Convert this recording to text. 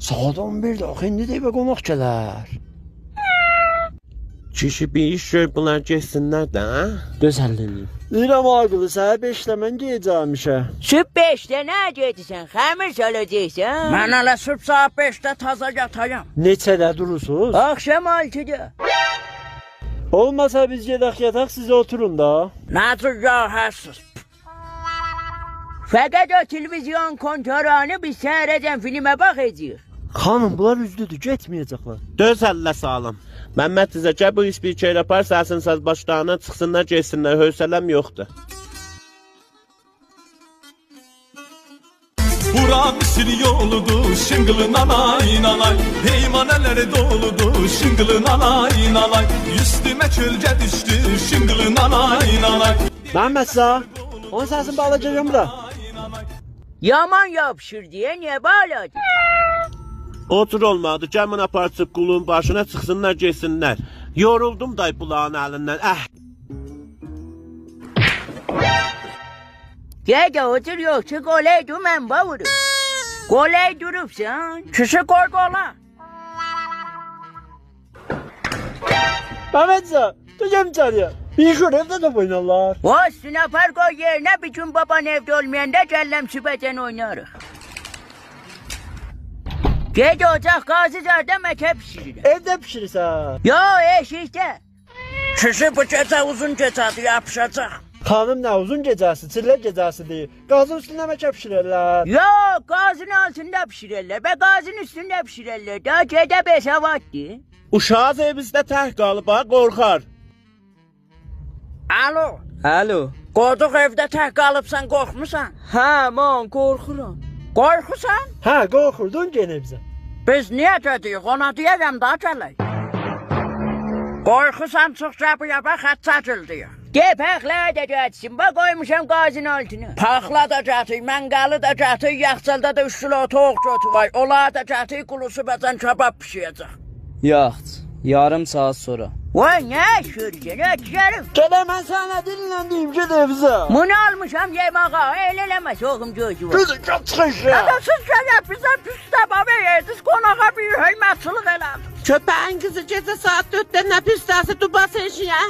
Saat 11'də axı indi də evə qonaq gələr. Kişi bir iş görüb bunlar geçsinlər də, hə? Gözəlliyim. İrəm ağılı səhər 5-də mən gedəcəm işə. Sübh 5'te ne edeceksin? Xəmir salacaksın. Mən hələ sübh saat 5'də taza yatayam. Neçədə durursunuz? Akşam 6'da. Olmasa biz gedək yataq, siz oturun da. Nədir rahatsız? Fakat o televizyon kontrolünü biz seyredeceğim, filme bakacağız. Xanım, bunlar üzdüdür, getməyəcəklər. Döz əllə sağlam. Məmməd Dizəkə bu iş bir şey yapar, səsin saz başlarına çıxsınlar, geçsinlər, hövsələm yoxdur. Bura Misir yoludur, şıngılın anay nanay. Heymanələri doludur, şıngılın anay nanay. Üstümə kölgə düşdü, şıngılın anay nanay. Məhəmməd sağ, onun səsini bağlayacağım bura. Yaman yapışır diye niye bağladın? Otur olmadı, gəmin aparçıb qulun başına çıxsınlar, geçsinlər. Yoruldum day bulağın əlindən, Gel de otur, yoksa goley dümen bavurum. Goley durupsan. Kişi koy qola. Məhəmməd sağ, tücəm içəriyə. Bir gün evdə də oynarlar. O sünaper koy yerine, bütün baban evde olmayanda cellem sübeten oynarız. Gel de ocak gazı zaten meke pişirir. Evdə pişirirsən. Yo eşikte. Kişi bu gecə uzun gecədir, yapışacaq. Xanım nə uzun gecəsi, çillər gecəsidir. Qazın üstündə məkə pişirirlər. Yok gazın altında pişirirler. Be gazın üstünde pişirirler. Daha gece 5 vattı. Uşağız evimizdə tək qalıb, ha, qorxar. Alo. Alo. Qoduq evdə tək qalıbsan, qorxmusan? Hə, mən qorxuram. Qorxusan? Hə, qorxurdun yenə bizə. Biz niyə gediyik, ona deyərəm da gələk. Qorxusan çox cəbiyə bax, xət çəkildik. De pəxlə də gəlsin. Bak koymuşam gazın altına. Paxla da gətir, mənqalı da gətir, yaxçılda da 3 kilo toğ götü var. Olar da gətir, qulusu bəzən kebab pişirəcək. Yaxşı, yarım saat sonra. Vay ne şürcen ötürüm. Gələ mən sənə dinləndiyim, ged evizə. Bunu almışam yemeğe. Eyleleme soğum çocuğu. Gözü çıxış ya. Ama siz gələk bizə pis təbavə yediniz, qonağa bir hörmətçilik elədiniz. Köpəyin qızı gecə saat 4-də nə pis dəsi dubası eşiyə?